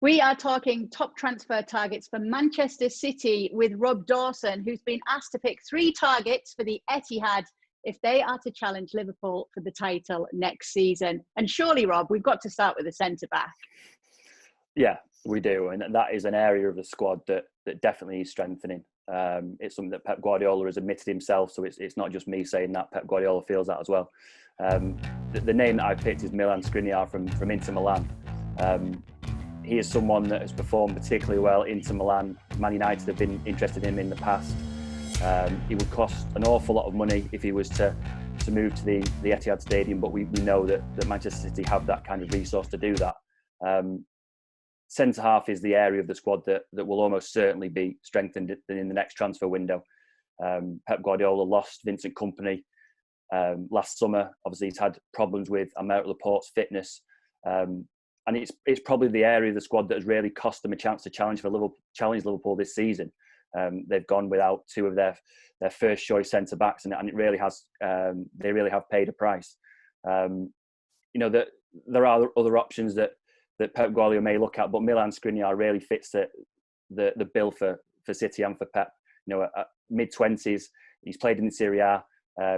We are talking top transfer targets for Manchester City with Rob Dawson, who's been asked to pick 3 targets for the Etihad if they are to challenge Liverpool for the title next season. And surely, Rob, we've got to start with a centre-back. Yeah, we do. And that is an area of the squad that definitely is strengthening. It's something that Pep Guardiola has admitted himself, so it's not just me saying that. Pep Guardiola feels that as well. The name that I picked is Milan Skriniar from Inter Milan. He is someone that has performed particularly well. Inter Milan, Man United have been interested in him in the past. He would cost an awful lot of money if he was to move to the Etihad Stadium, but we know that Manchester City have that kind of resource to do that. Centre-half is the area of the squad that will almost certainly be strengthened in the next transfer window. Pep Guardiola lost Vincent Kompany last summer. Obviously, he's had problems with Aymeric Laporte's fitness. And it's probably the area of the squad that has really cost them a chance to challenge Liverpool this season. They've gone without 2 of their first choice centre backs, and it really has. They really have paid a price. That there are other options that Pep Guardiola may look at, but Milan Skriniar really fits the bill for City and for Pep. At mid-20s, he's played in the Serie A.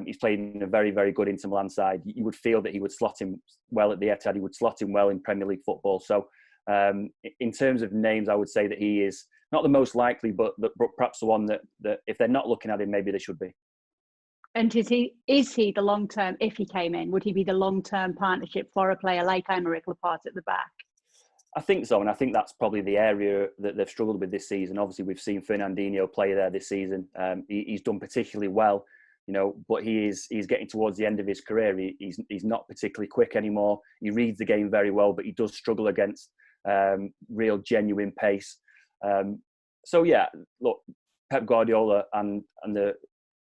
He's played in a very, very good Inter Milan side. You would feel that he would slot him well at the Etihad. He would slot him well in Premier League football. So in terms of names, I would say that he is not the most likely, but perhaps the one that if they're not looking at him, maybe they should be. And is he the long-term, if he came in, would he be the long-term partnership for a player like Aymeric Laporte at the back? I think so, and I think that's probably the area that they've struggled with this season. Obviously, we've seen Fernandinho play there this season. He's done particularly well. But he's getting towards the end of his career. He's not particularly quick anymore. He reads the game very well, but he does struggle against real, genuine pace. So yeah, look, Pep Guardiola and the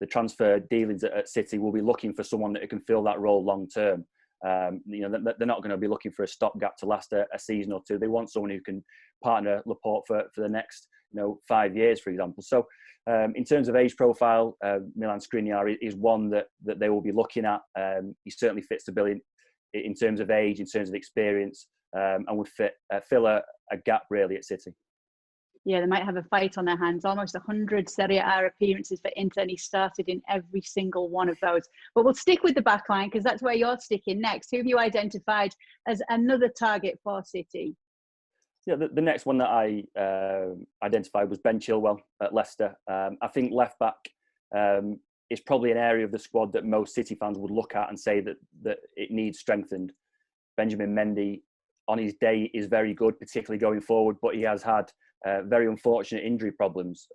transfer dealings at City will be looking for someone that can fill that role long term. They're not going to be looking for a stopgap to last a season or 2. They want someone who can partner Laporte for the next 5 years, for example. So in terms of age profile, Milan Skriniar is one that they will be looking at. He certainly fits the bill in terms of age, in terms of experience, and would fill a gap really at City. Yeah, they might have a fight on their hands. Almost 100 Serie A appearances for Inter, and he started in every single one of those. But we'll stick with the back line because that's where you're sticking next. Who have you identified as another target for City? Yeah, the next one that I identified was Ben Chilwell at Leicester. I think left back is probably an area of the squad that most City fans would look at and say that it needs strengthened. Benjamin Mendy, on his day, is very good, particularly going forward, but he has had very unfortunate injury problems.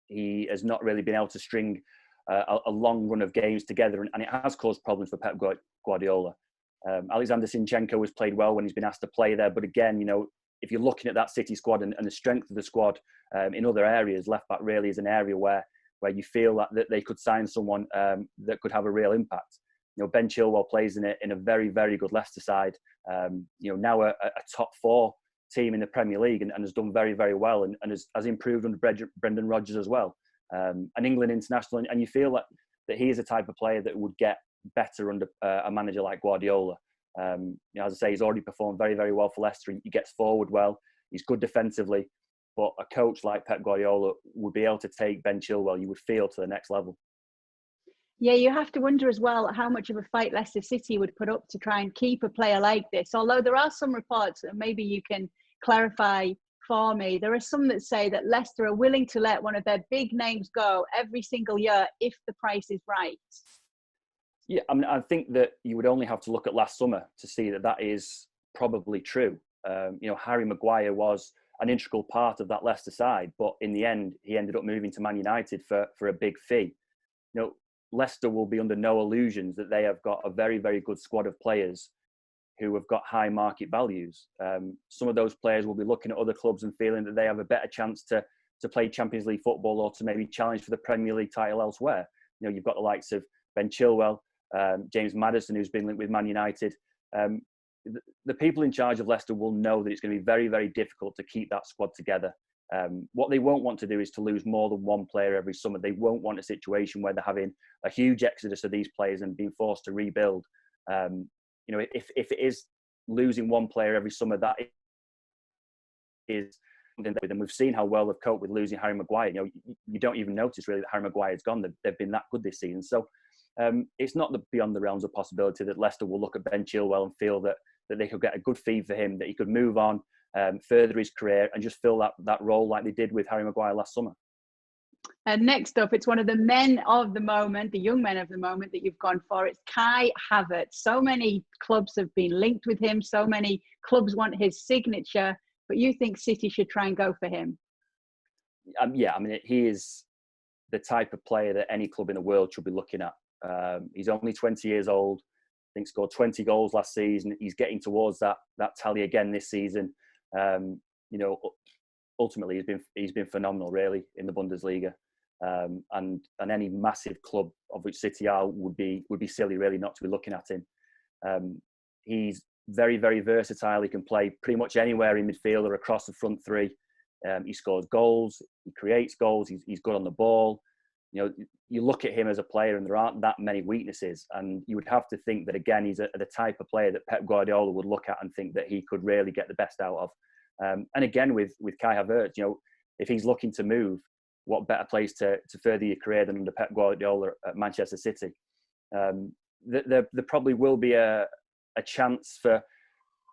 He has not really been able to string a long run of games together, and it has caused problems for Pep Guardiola. Alexander Zinchenko has played well when he's been asked to play there, but again, if you're looking at that City squad and the strength of the squad in other areas, left back really is an area where you feel that they could sign someone that could have a real impact. Ben Chilwell plays in a very, very good Leicester side. Now a top 4 team in the Premier League and has done very, very well and has improved under Brendan Rodgers as well. An England international, and you feel that he is a type of player that would get better under a manager like Guardiola. As I say, he's already performed very, very well for Leicester. He gets forward well. He's good defensively. But a coach like Pep Guardiola would be able to take Ben Chilwell, you would feel, to the next level. Yeah, you have to wonder as well how much of a fight Leicester City would put up to try and keep a player like this. Although there are some reports, and maybe you can clarify for me, there are some that say that Leicester are willing to let one of their big names go every single year if the price is right. Yeah, I think that you would only have to look at last summer to see that is probably true. Harry Maguire was an integral part of that Leicester side, but in the end, he ended up moving to Man United for a big fee. Leicester will be under no illusions that they have got a very, very good squad of players who have got high market values. Some of those players will be looking at other clubs and feeling that they have a better chance to play Champions League football or to maybe challenge for the Premier League title elsewhere. You've got the likes of Ben Chilwell, James Maddison, who's been linked with Man United. The people in charge of Leicester will know that it's going to be very, very difficult to keep that squad together. What they won't want to do is to lose more than one player every summer. They won't want a situation where they're having a huge exodus of these players and being forced to rebuild. If it is losing one player every summer, that is something that, and we've seen how well they've coped with losing Harry Maguire. You don't even notice really that Harry Maguire's gone. They've been that good this season. So it's not beyond the realms of possibility that Leicester will look at Ben Chilwell and feel that they could get a good fee for him, that he could move on, further his career, and just fill that role like they did with Harry Maguire last summer. And next up, it's one of the men of the moment, the young men of the moment that you've gone for. It's Kai Havertz. So many clubs have been linked with him. So many clubs want his signature. But you think City should try and go for him? Yeah, I mean, he is the type of player that any club in the world should be looking at. He's only 20 years old. I think scored 20 goals last season. He's getting towards that tally again this season. Ultimately, he's been phenomenal, really, in the Bundesliga. And any massive club of which City are would be silly, really, not to be looking at him. He's very, very versatile. He can play pretty much anywhere in midfield or across the front three. He scores goals. He creates goals. He's good on the ball. You look at him as a player, and there aren't that many weaknesses. And you would have to think that, again, he's the type of player that Pep Guardiola would look at and think that he could really get the best out of. And again, with Kai Havertz, if he's looking to move, what better place to further your career than under Pep Guardiola at Manchester City? There probably will be a chance for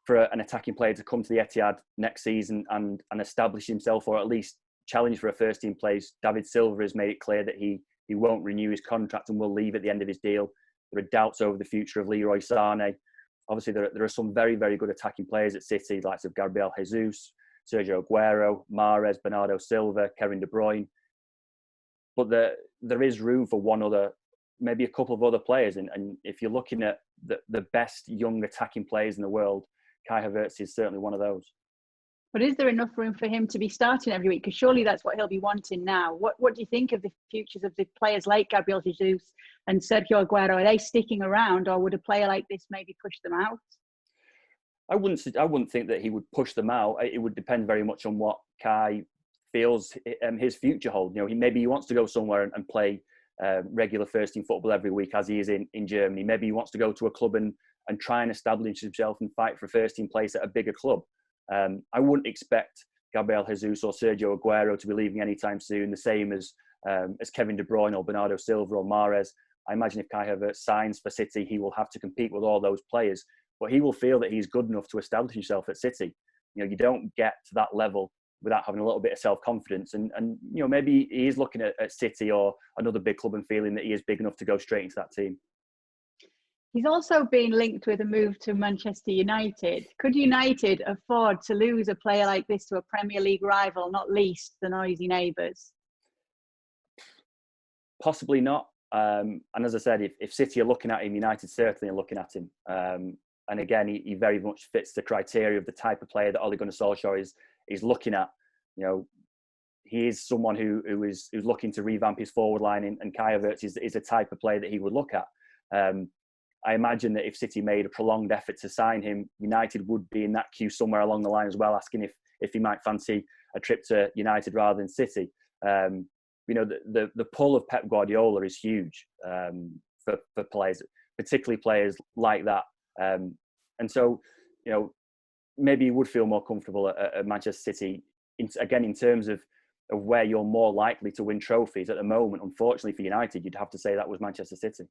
an attacking player to come to the Etihad next season and establish himself, or at least challenge for a first team place. David Silva has made it clear that he won't renew his contract and will leave at the end of his deal. There are doubts over the future of Leroy Sané. Obviously, there are some very, very good attacking players at City, likes of Gabriel Jesus, Sergio Aguero, Mahrez, Bernardo Silva, Kevin De Bruyne. But there is room for one other, maybe a couple of other players. And if you're looking at the best young attacking players in the world, Kai Havertz is certainly one of those. But is there enough room for him to be starting every week? Because surely that's what he'll be wanting now. What do you think of the futures of the players like Gabriel Jesus and Sergio Aguero? Are they sticking around, or would a player like this maybe push them out? I wouldn't think that he would push them out. It would depend very much on what Kai feels his future holds. Maybe he wants to go somewhere and play regular first team football every week, as he is in Germany. Maybe he wants to go to a club and try and establish himself and fight for a first team place at a bigger club. I wouldn't expect Gabriel Jesus or Sergio Aguero to be leaving anytime soon, the same as Kevin De Bruyne or Bernardo Silva or Mahrez. I imagine if Kai Havertz signs for City, he will have to compete with all those players, but he will feel that he's good enough to establish himself at City. You don't get to that level without having a little bit of self-confidence. And maybe he is looking at City or another big club and feeling that he is big enough to go straight into that team. He's also been linked with a move to Manchester United. Could United afford to lose a player like this to a Premier League rival, not least the noisy neighbours? Possibly not. And as I said, if City are looking at him, United certainly are looking at him. And again, he very much fits the criteria of the type of player that Ole Gunnar Solskjaer is looking at. He is someone who's looking to revamp his forward line, and Kai Havertz is the type of player that he would look at. I imagine that if City made a prolonged effort to sign him, United would be in that queue somewhere along the line as well, asking if he might fancy a trip to United rather than City. The pull of Pep Guardiola is huge for players, particularly players like that. And so, maybe you would feel more comfortable at Manchester City. Again, in terms of where you're more likely to win trophies at the moment, unfortunately for United, you'd have to say that was Manchester City.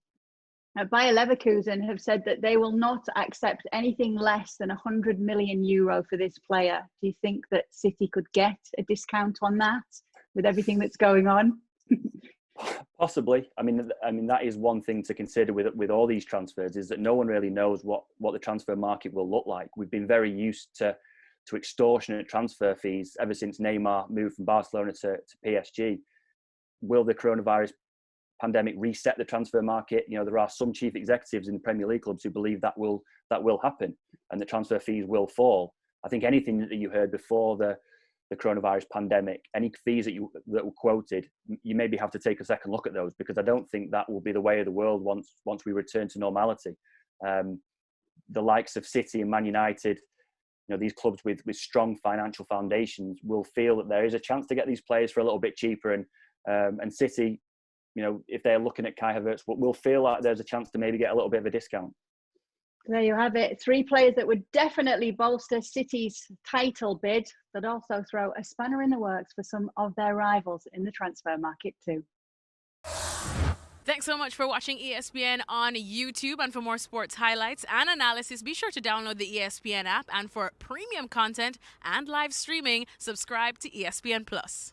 Bayer Leverkusen have said that they will not accept anything less than €100 million for this player. Do you think that City could get a discount on that with everything that's going on? Possibly. I mean, that is one thing to consider with all these transfers, is that no one really knows what the transfer market will look like. We've been very used to extortionate transfer fees ever since Neymar moved from Barcelona to PSG. Will the coronavirus pandemic reset the transfer market? There are some chief executives in the Premier League clubs who believe that will happen and the transfer fees will fall. I think anything that you heard before the coronavirus pandemic, any fees that were quoted, you maybe have to take a second look at those, because I don't think that will be the way of the world once we return to normality. The likes of City and Man United, these clubs with strong financial foundations, will feel that there is a chance to get these players for a little bit cheaper, and City, if they're looking at Kai Havertz, will feel like there's a chance to maybe get a little bit of a discount. There you have it. 3 players that would definitely bolster City's title bid, but also throw a spanner in the works for some of their rivals in the transfer market too. Thanks so much for watching ESPN on YouTube. And for more sports highlights and analysis, be sure to download the ESPN app. And for premium content and live streaming, subscribe to ESPN Plus.